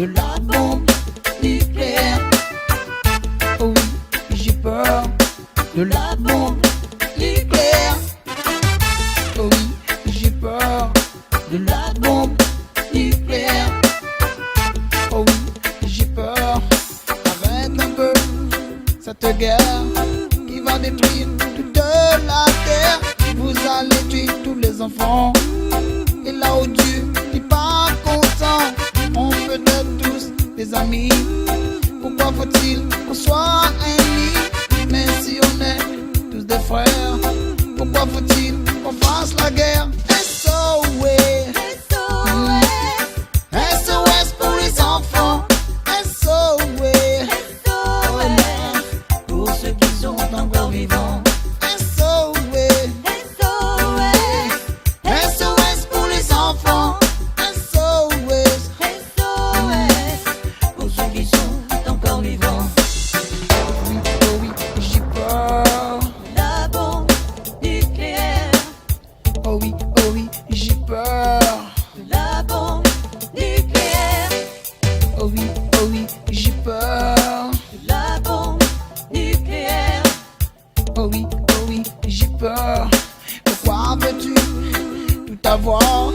de la bombe nucléaire. Oh oui, j'ai peur de la bombe nucléaire. Oh oui, j'ai peur de la bombe nucléaire. Oh oui, j'ai peur. Arrête un peu cette guerre qui va détruire toute la terre. Vous allez tuer tous les enfants. Et là où Dieu n'est pas content, on peut être tous des amis. Pourquoi faut-il qu'on soit ennemis? Mais si on est tous des frères, pourquoi faut-il qu'on fasse la guerre? SOS, SOS pour les enfants. SOS, pour ceux qui sont encore vivants. SOS, SOS pour les enfants. SOS, pour ceux qui sont encore vivants. Oui, oh oui, j'ai peur. La bombe nucléaire, Oh oui, j'ai peur. la bombe nucléaire, Oh oui, j'ai peur. la bombe nucléaire. Oh oui, j'ai peur. Pourquoi veux-tu tout avoir?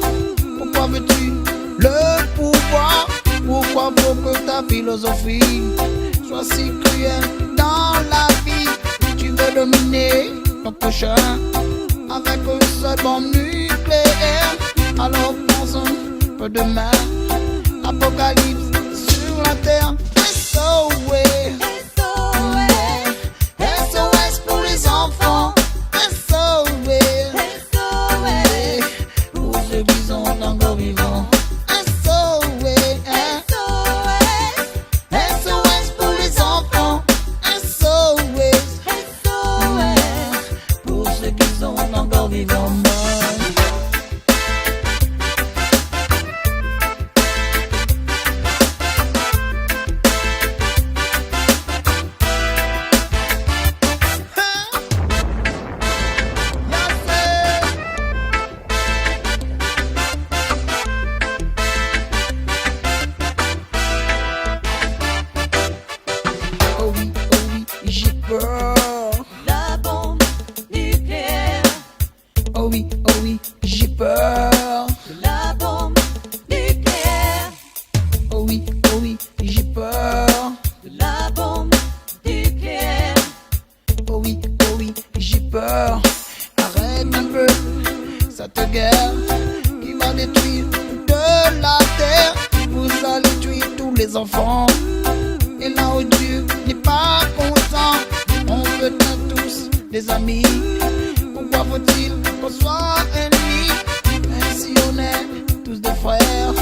Pourquoi veux-tu le pouvoir? Pourquoi faut que ta philosophie soit si cruelle dans la vie? Tu veux dominer ton prochain avec une seule bombe nucléaire. Alors pense un peu demain. Apocalypse sur la terre. SOS, SOS pour les enfants. SOS, pour ceux qui sont encore vivants. SOS, SOS pour les enfants. SOS, pour ceux qui sont encore vivants. Oh oui, j'ai peur. La bombe nucléaire, Oh oui, j'ai peur. la bombe nucléaire, Oh oui, j'ai peur. la bombe nucléaire. Oh oui, j'ai peur. Arrête un peu cette guerre qui va détruire toute la terre. Vous allez tuer tous les enfants. Et là où Dieu n'est pas content, on peut être tous des amis. Pourquoi faut-il qu'on soit ennemis? Même si on est tous des frères,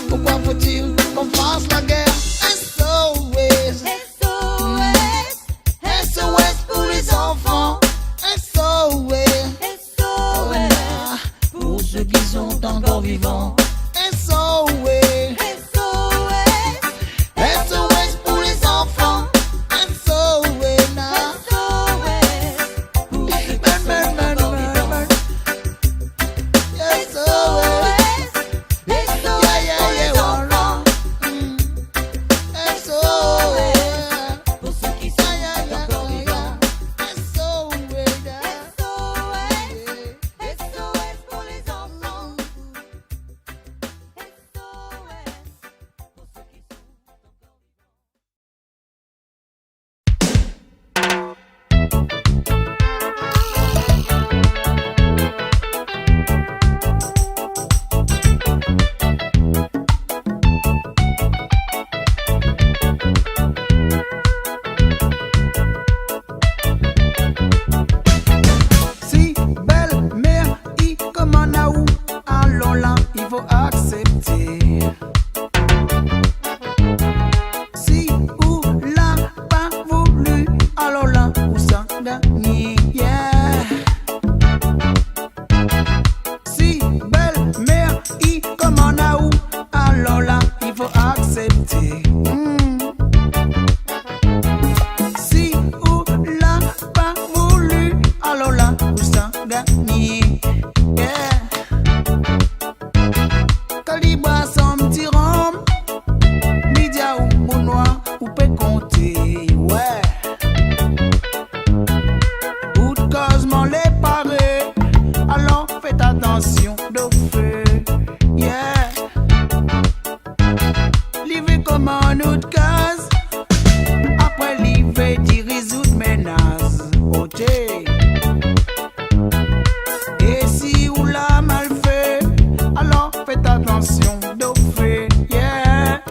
pourquoi faut-il qu'on fasse la guerre? SOS, SOS pour les enfants. SOS, pour ceux qui sont encore vivants. SOS, SOS pour les enfants. SOS, SOS, yeah, yeah, yeah, comme un autre case. Après l'hiver, d'y résoudre menaces. Ok. Et si ou l'a mal fait, alors faites attention d'au fait. Yeah.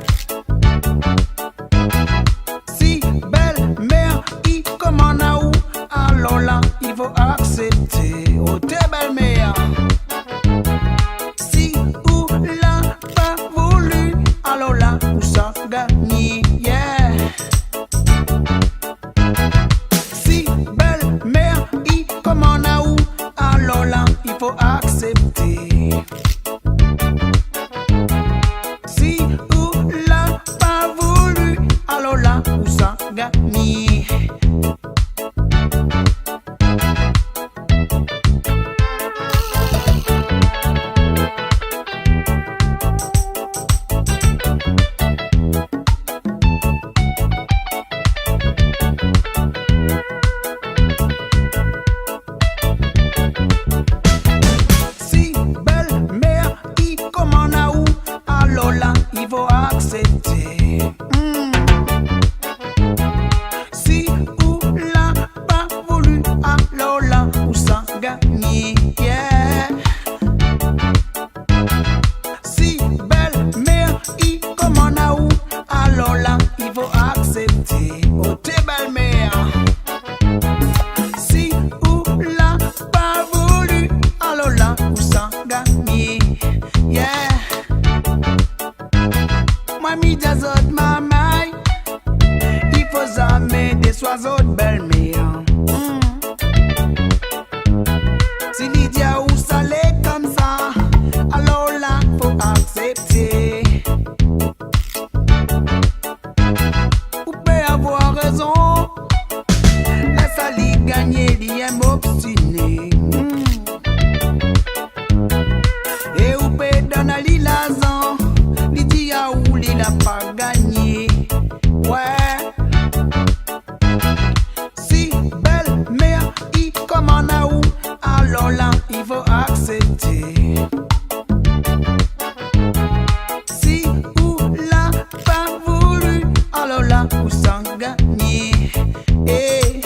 Si belle mère, il commande à où, alors là, il faut accepter. Oh, t'es belle mère. Si ou l'a pas voulu, alors là, où ça gagne. Yeah. Si belle mère, il commande à où, alors là, il faut accepter. Si ou l'a pas voulu, alors là, où ça gagne. Si belle mère, il commande à où, alors là, il faut accepter. Si ou l'a pas voulu, alors là, où ça gagne. Yeah. Si belle mère, il commande à où, alors là, il faut accepter. Oh, t'es belle mère. Si ou l'a pas voulu, alors là, où ça gagne. Yeah. Moi, mi jazot ma maille, il faut jamais des oiseaux de belle mère. Si Lydia ou ça l'est comme ça, alors là, faut accepter. Vous pouvez avoir raison, laisse aller gagner, il aime obstiné. Et vous pouvez donner à l'ilazan, Lydia ou il a pas gagné. Ouais. Si belle mère, il commande à où, alors là, il faut accepter. Si ou l'a pas voulu, alors là, où ça gagne. Eh.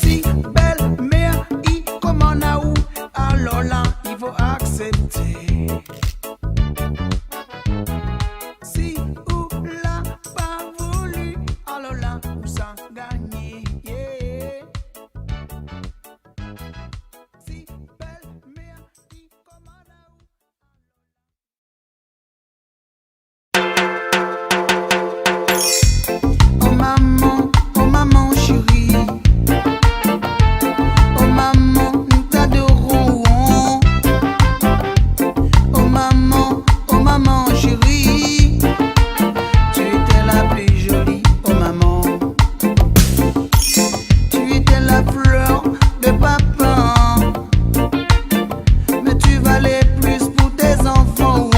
Si belle mère, il commande à où, alors là, il faut accepter. Si ou l'a pas voulu, alors là, où ça gagne. Yeah. Si belle mère, il commande à où. Oh maman chérie. Oh maman, nous t'adorons. Oh maman chérie. Tu étais la plus jolie, oh maman. Tu étais la fleur de papa. Mais tu valais plus pour tes enfants.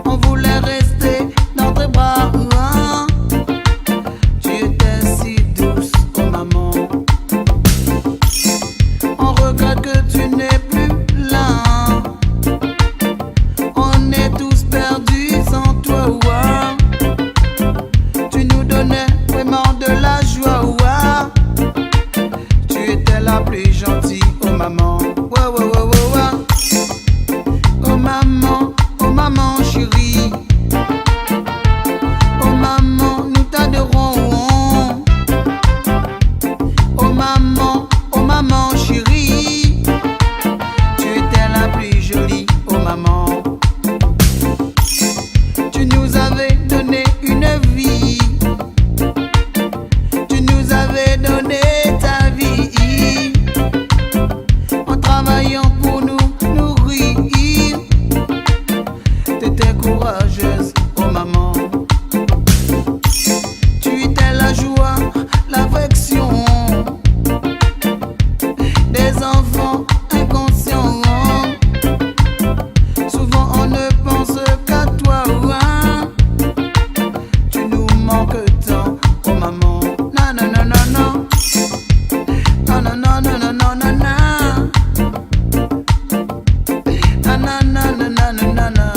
On voulait rester dans tes bras. Tu étais si douce, oh maman. On regrette que tu n'es plus là. On est tous perdus sans toi. Tu nous donnais vraiment de la joie. Tu étais la plus gentille, oh maman. Oh maman chérie. Oh maman, nous t'adorons. Oh maman chérie. Tu étais la plus jolie, oh maman. Tu nous avais donné une vie. Tu nous avais donné ta vie. En travaillant pour nous nourrir. T'étais courageuse, oh maman. Tu étais la joie, l'affection des enfants inconscients. Souvent on ne pense qu'à toi. Tu nous manques tant, oh maman. Non, non, non, non, non. Non, non, non, non, non, non, non, non. Non, non, non, non, non, non, non.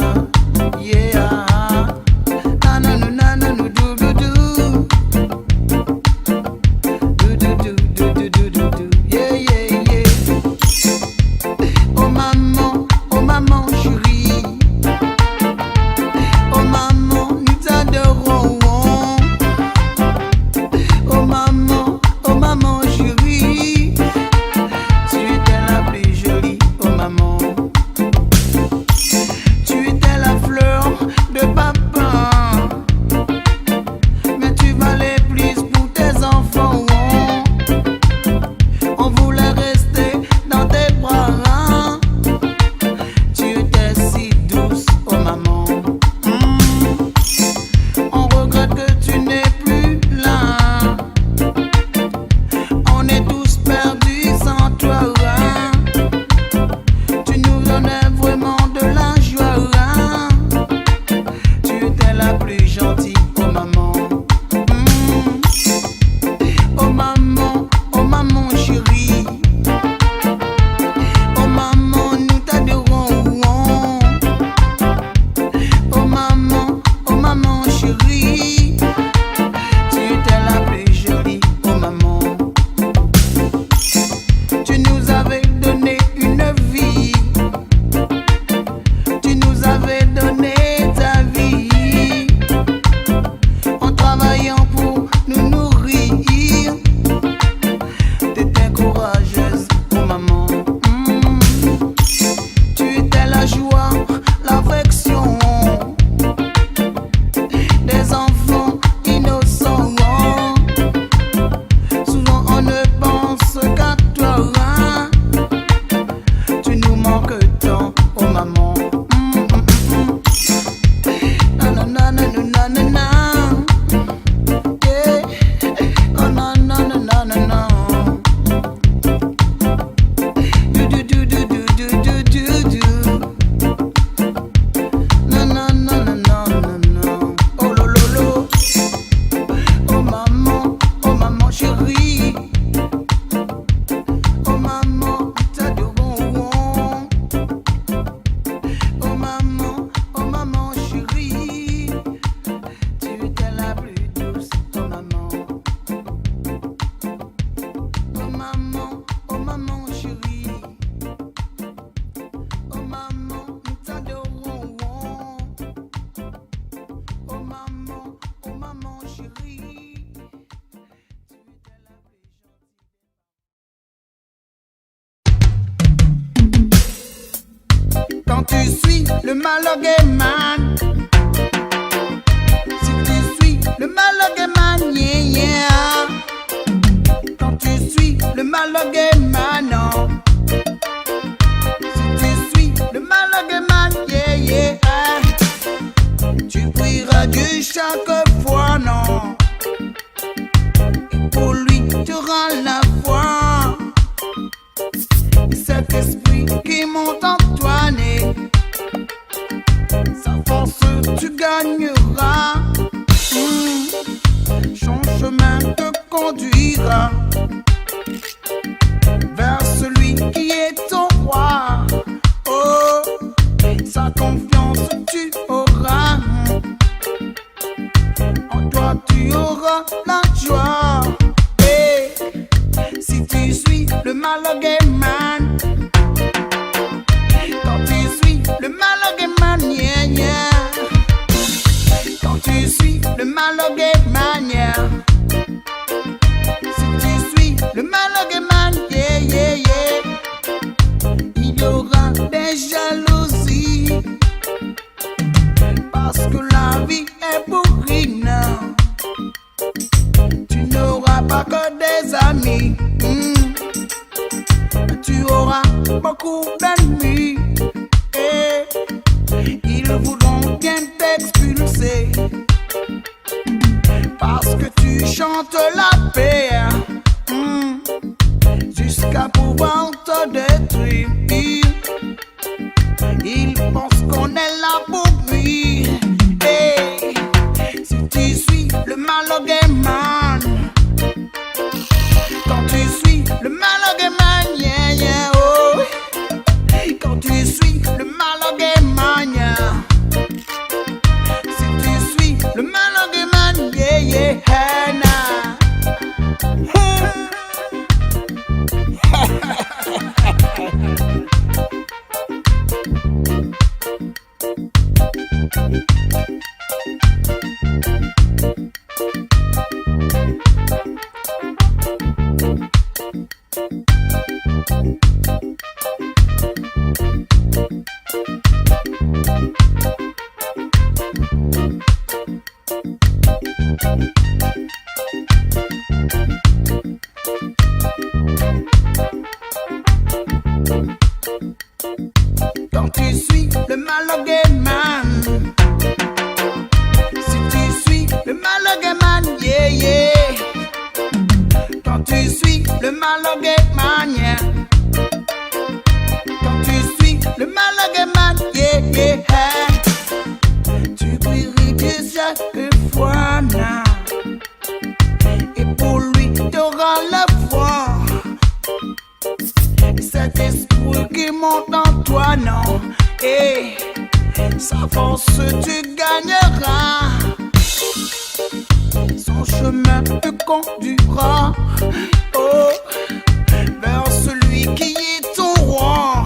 tu suis le malogéman, si tu suis le malogéman, yeah, yeah. Quand tu suis le malogéman, non. Si tu suis le malogéman, yeah, yeah. Tu prieras Dieu chaque fois, non. Et pour lui, tu auras la foi. Cet esprit qui monte en toi, né. Sa force, tu gagneras. Son chemin te conduira vers celui qui est ton roi. Oh, sa confiance tu auras. En toi tu auras la joie. Et si tu suis le malogéman, quand tu suis le malogéman, yeah, yeah. Quand tu suis le malogéman, yeah. Si tu suis le malogéman, yeah, yeah, yeah. Il y aura des jalousies, parce que la vie est pourrie, non. Tu n'auras pas que des amis, tu auras beaucoup d'ennemis. Et ils voudront bien t'expulser, parce que tu chantes la paix, jusqu'à pouvoir te détruire. Ils pensent qu'on est là pour lui. Et si tu suis le malogéman, quand tu suis le malogéman, yeah, yeah, oh. Quand tu suis le malogéman, yeah. Si tu suis le malogéman, yeah, yeah, nah. Quand tu suis le malogéman, si tu suis le malogéman, yeah, yeah. Quand tu suis le malogéman, yeah. Quand tu suis le malogéman, yeah, yeah. Tu prieras Dieu chaque fois, nah. Et pour lui, tu auras la foi. Cet esprit qui monte en toi, non. Et sa force tu gagneras. Son chemin te conduira, oh, vers celui qui est ton roi.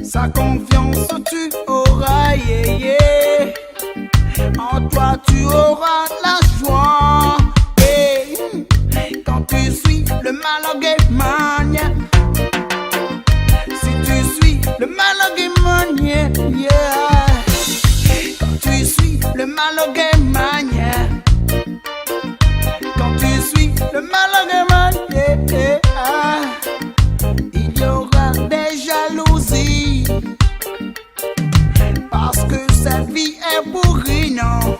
Sa confiance tu auras, yeah, yeah. En toi tu auras la joie. Et quand tu suis le malogéman, yeah. Si tu suis le malogéman, yeah, yeah. Quand tu suis le malogéman, yeah. Quand tu suis le malogéman, yeah, yeah. Il y aura des jalousies, parce que cette vie est pourrie, non.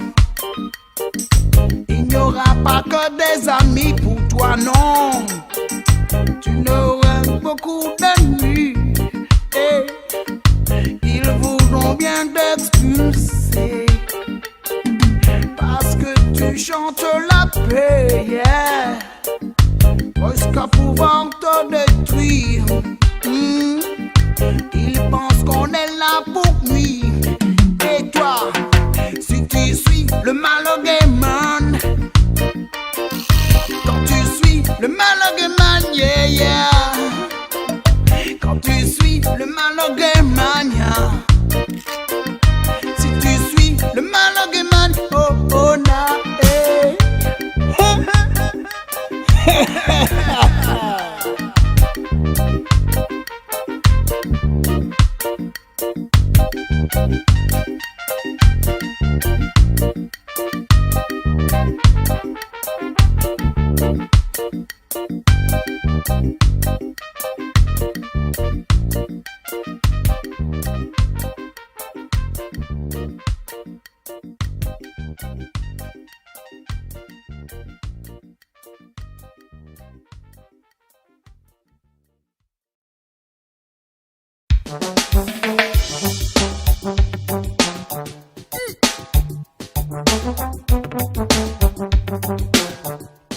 Il n'y aura pas que des amis pour toi, non. Tu n'auras beaucoup d'ennemis. Et ils voudront bien t'expulser, parce que tu chantes la paix, yeah. Jusqu'à pouvoir te détruire. Ils pensent qu'on est là pour lui. Et toi, si tu suis le malogéman, quand tu suis le malogéman, yeah, yeah. Quand tu suis le malogéman, yeah. Si tu suis le malogéman, oh, oh, na, eh.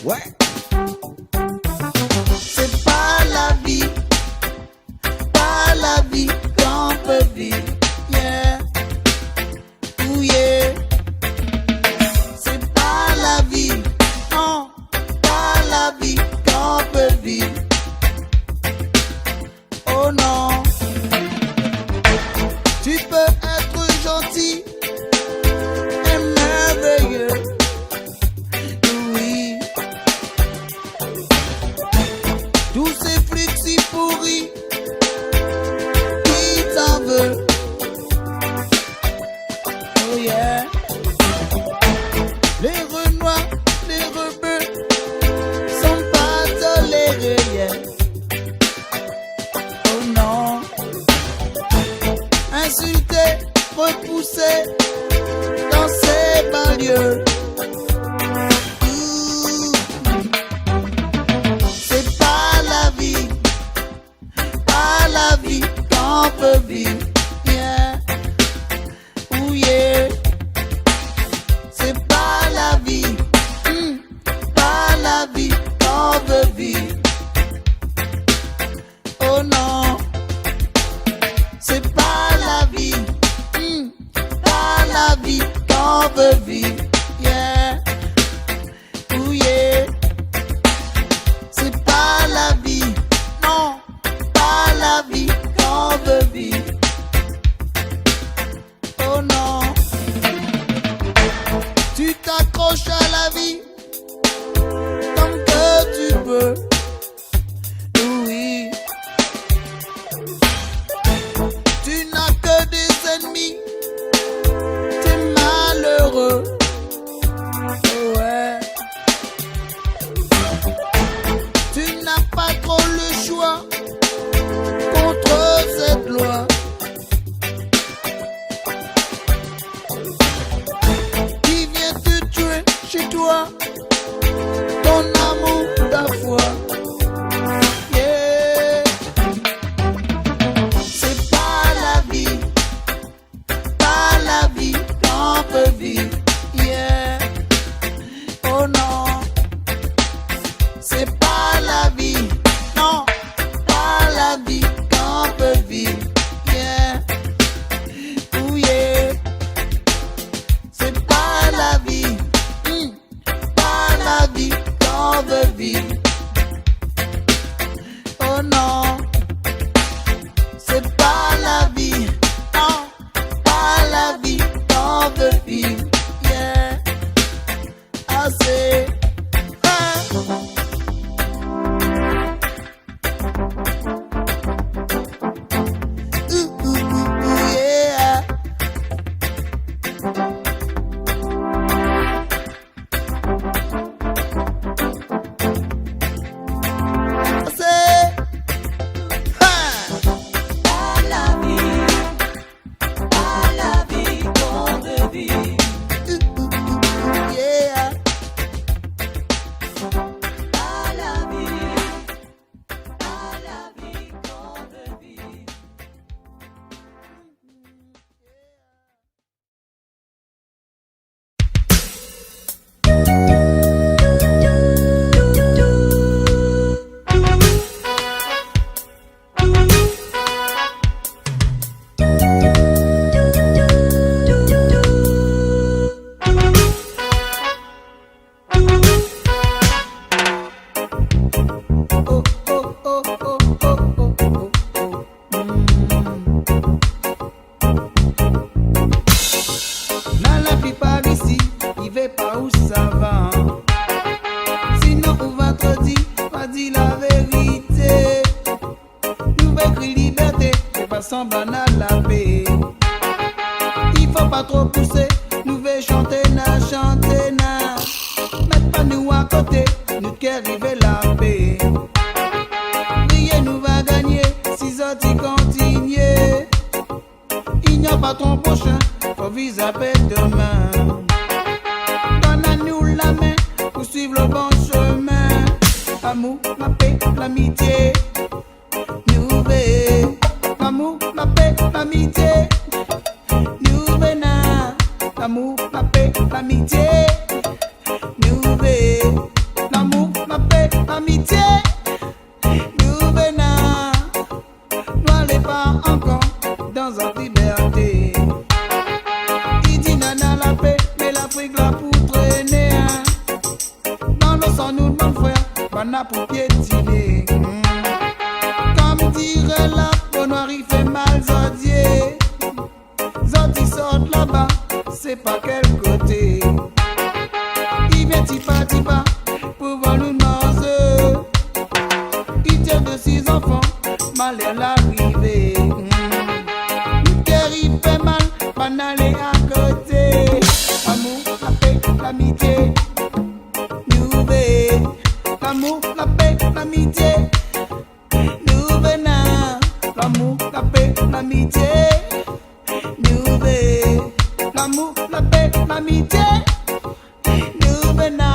Ouais. C'est pas la vie qu'on peut vivre. Yeah. Ooh yeah. C'est pas la vie, non, pas la vie qu'on peut vivre. Oh non. Tu peux être gentil et merveilleux. Oui. Tous ces flics pourris qui t'en veulent. Oh yeah. Les renois, les rebeux sont pas tolérés. Yeah. Oh non. Insultés, repoussés dans ces banlieues. C'est pas la vie qu'on peut vivre. Yeah. Ooh yeah. C'est pas la vie qu'on veut vivre. Oh non. C'est pas la vie qu'on veut vivre. Yeah. Ooh yeah. C'est pas la vie, non, pas la vie qu'on veut vivre. Oh non. Tu t'accroches à la vie comme que tu peux. Oui. Tu n'as que des ennemis. T'es malheureux. Oh ouais. Tu n'as pas trop le choix contre cette loi. Qui vient te tuer chez toi, ton amour, ta foi. Yeah. C'est pas la vie qu'on peut vivre. Yeah. Oh non. C'est pas la vie, non, pas la vie qu'on peut vivre. Yeah. Ooh yeah. C'est pas la vie qu'on veut vivre. Oh non. C'est pas la vie, non, pas la vie qu'on veut vivre. Yeah. Assez. Yeah. Assez. Pas la vie qu'on veut vivre. Yeah. Pas la vie qu'on veut vivre. Oh oh oh oh oh oh oh oh. Dans la plupart ici, il va pas où ça va. Sinon on va te dire, pas dire la vérité. Nous va écrire liberté, c'est pas semblant à la paix. pas trop poussé, nous veut chanter na, chanter na. Mettre pas nous à côté, nous qui arrive la paix. Rien nous va gagner, si ça t'y continue. Il n'y a pas ton prochain, faut viser à paix demain. Donne à nous la main pour suivre le bon chemin. L'amour, la paix, l'amitié. Nous veillons. L'amour, la paix, l'amitié. Nous venons. L'amour, la paix, l'amitié. Nous veillons. L'amour, la paix, l'amitié. Nous venons. N'allez pas encore dans la liberté. Il dit nana la paix, mais l'Afrique là pour traîner. Dans le sang nous demande frère, bana pour piétiner. Comme dirait la peau noire, il fait mal Zodier. Zodi sort là-bas, c'est pas quel côté. Il vient tipa pour voir nous manger. Il tient de 6 enfants, mal à l'arrivée. Le cœur il fait mal, banaler à côté. L'amour, la paix, l'amitié. Nous veillons. L'amour, la paix, l'amitié. Nous venons. L'amour, la paix, l'amitié. Nous veillons. L'amour, la paix, l'amitié. Nous venons.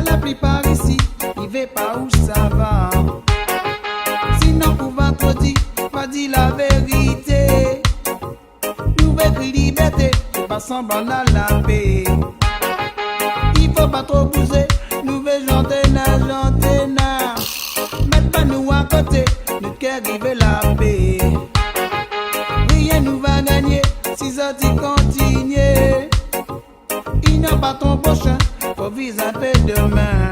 La plupart ici, il veut pas où ça va. Sinon, pour vendredi, pas dit la vérité. Nouvelle liberté, pas semblant à la paix. Il faut pas trop bouger, nouvelle chanter na. Mettre pas nous à côté, nous qui arrive la paix. Rien nous va gagner, si ça t'y continue. Il n'y a pas ton prochain, faut viser à paix demain.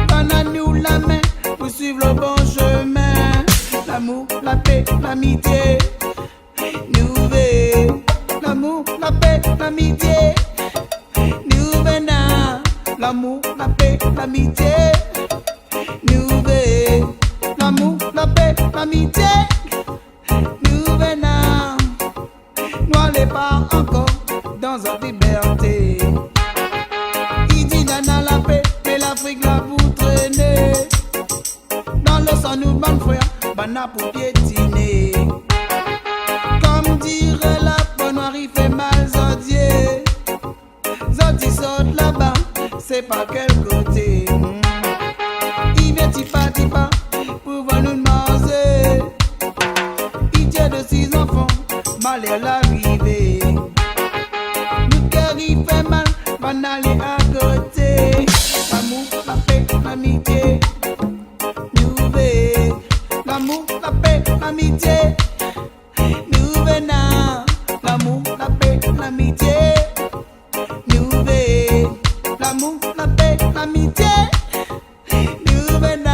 Donne à nous la main pour suivre le bon chemin. L'amour, la paix, l'amitié. Nous veillons. L'amour, la paix, l'amitié. Nous venons. L'amour, la paix, l'amitié. Nous veillons. L'amour, la paix, l'amitié. Nous venons. N'allez pas encore dans la liberté. Il dit nana la paix, mais l'Afrique là pour traîner. Dans le sang nous demande frère, bana pour piétiner. Comme dirait la peau noire, il fait mal Zodier. Zodi sort là-bas, c'est pas quel côté. Il vient tipa pour voir nous manger. Il tient de 6 enfants, mal à l'arrivée. Nous cœur il fait mal, banaler à côté. L'amour, la paix, l'amitié. Nous veillons. L'amour, la paix, l'amitié. Nous venons. L'amour, la paix, l'amitié. Nous veillons. L'amour, la paix, l'amitié. Nous venons.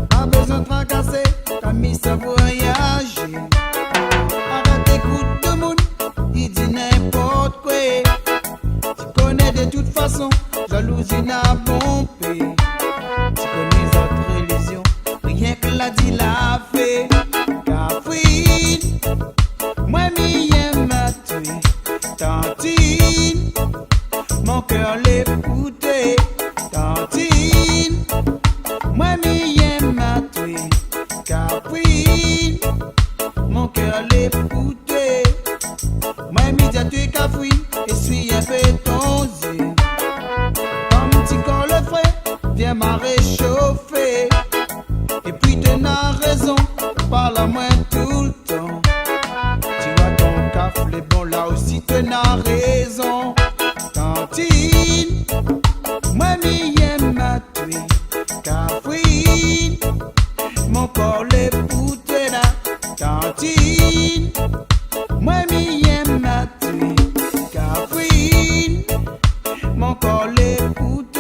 Pas besoin de tracasser, t'as mis ça voyager. Arrête d'écouter de monde, il dit n'importe quoi. Tu connais de toute façon, jalousie n'a pompé. Tu connais notre religion, rien que l'a dit l'a fait. Cafouine, moi m'y aime à tuer. Tantine, mon cœur l'écouter. Tantine, moi m'y aime à tuer. Cafouine, mon cœur l'écouter. Moi m'y a tué cafouine, et suis un peu tonzé. Comme petit corps le frais, viens m'a réchauffer. Et puis tu n'as raison, parle à moi tout le temps. Tu vois ton café les bon là aussi tu n'as raison. Tantine, moi m'y aime à tuer. Cafouine, mon corps les poutres là. Tantine, moi m'y aime à tuer. Cafouine, mon corps les poutres.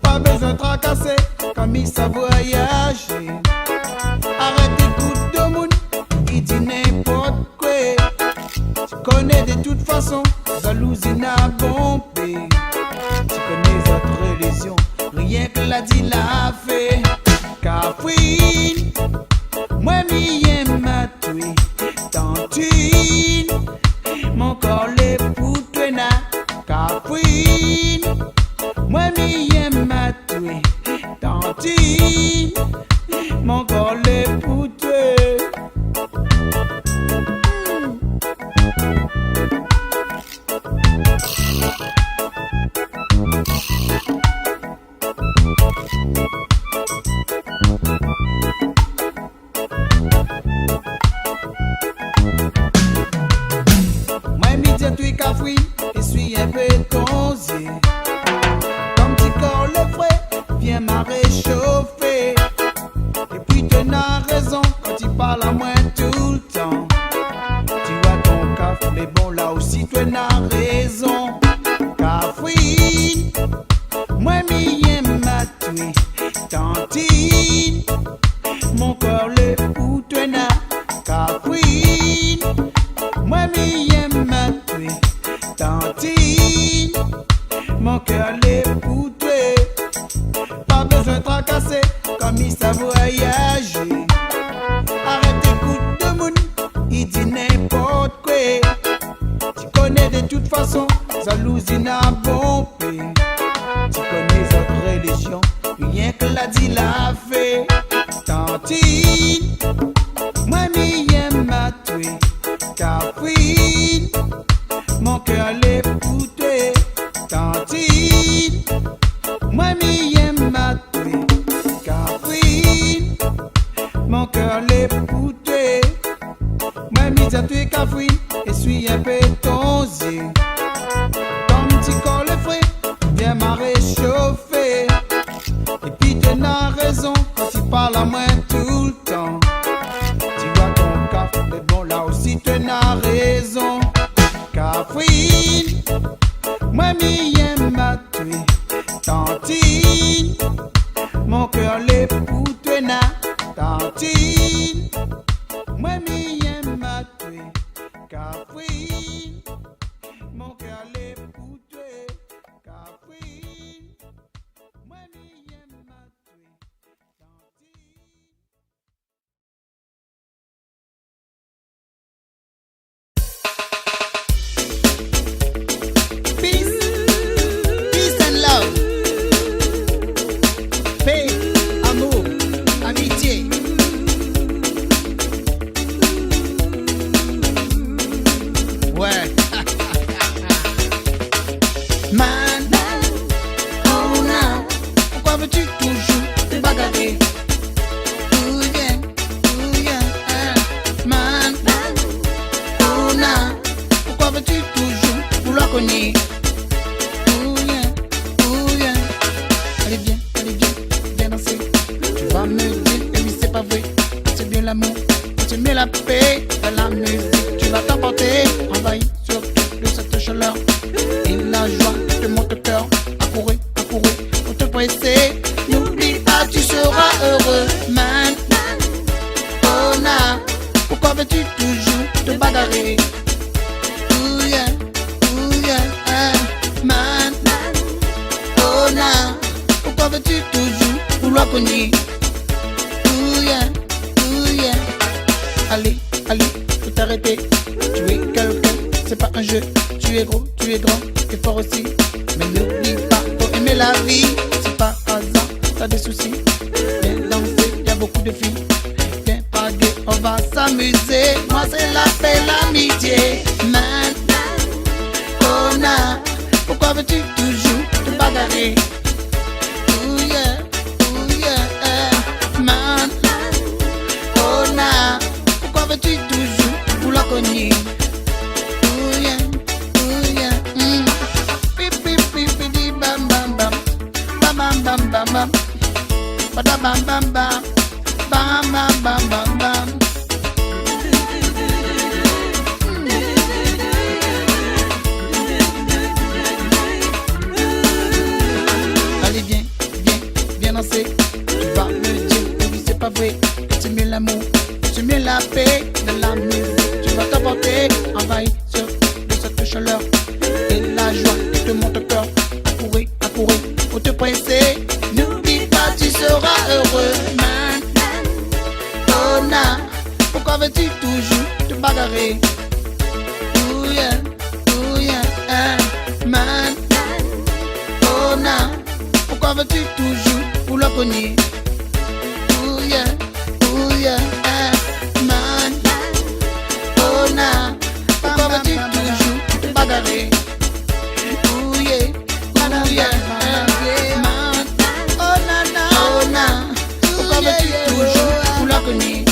Pas besoin de tracasser, comme il sait voyager. Arrête d'écouter de monde, il dit n'importe quoi. Tu connais de toute façon, jalousie n'a pompé. Tu connais notre religion, rien que l'a dit l'a fait. Cafouine, moi m'y aime à tuer. Tantine, mon corps les poutres na. Cafouine, moi m'y aime à tuer. Tantine, mon corps les poutres. Moi midi tu es cafouine, et suis un peu tonzé. Comme petit corps le frais, viens m'a réchauffer. Et puis tu n'as raison quand tu parles à moi tout le temps. Tu vois ton café mais bon là aussi tu n'as raison. Cafouine, moi m'y aime à tuer. Tantine, mon cœur le poutre na. Cafouine, moi m'y aime à tuer. Tantine, mon cœur les poutre. Pas besoin de tracasser, comme il sait voyager. Arrête d'écouter de monde, il dit n'importe quoi. Tu connais de toute façon, jalousie n'a pompé. Tu connais notre religion, rien que l'a dit l'a fait. Tantine, moi m'y aime à tuer. Cafouine, mon cœur les poutre. Tantine, moi m'y aime à tuer. Cafouine, mon cœur les poutre. Moi m'y a tué cafouine, et suis un peu tonzé. Comme petit corps le frais, viens m'a réchauffer. Et puis tu n'as raison quand tu parles à moi tout le temps. Tu vois ton café, mais bon là aussi tu n'as raison. Cafouine, moi m'y aime à tuer. Tantine, mon cœur les poutre na. Tantine, moi m'y aime à tuer. Cafouine, mon cœur les poutre. Cafouine, moi m'y aime à tuer. Tantine. Peace, peace and love. Paix, amour, amitié. Ouais. Man, oh non, pourquoi veux-tu toujours la paix, de la musique, tu vas t'emporter, envahi surtout de cette chaleur. Et la joie de mon cœur, accourir, pour te presser. N'oublie pas, tu seras heureux, man. Oh na, pourquoi veux-tu toujours te bagarrer? Ooh yeah, man. Oh na, pourquoi veux-tu toujours vouloir cogner? Ooh yeah. Allez, faut t'arrêter. Tu es quelqu'un, c'est pas un jeu. Tu es gros, tu es grand, et fort aussi. Mais n'oublie pas, faut aimer la vie. C'est pas hasard, t'as des soucis. Viens danser, y'a beaucoup de filles. Viens draguer, on va s'amuser. Moi c'est la paix, l'amitié. Man, oh na, pourquoi veux-tu toujours te bagarrer? Ooh yeah, man. Oh na, pourquoi veux-tu toujours vouloir cogner? Ooh yeah, Pip pip pip pip bam bam bam, bam bam bam bam bam, bada bam bam bam, bam bam bam bam bam. Allez viens danser. Tu vas me dire que oui c'est pas vrai, que tu mieux l'amour, que tu mieux la paix de la musique. Tu vas t'emporter, envahi sur de cette chaleur. Et la joie de mon cœur, accourir, pour te presser. N'oublie pas, tu seras heureux, man. Oh na, pourquoi veux-tu toujours te bagarrer? Ooh yeah, man. Oh na, pourquoi veux-tu toujours vouloir cogner? Ooh yeah, man. Oh na, pourquoi veux-tu toujours te bagarrer? Ooh yeah, man. Oh na, pourquoi veux-tu toujours vouloir cogner?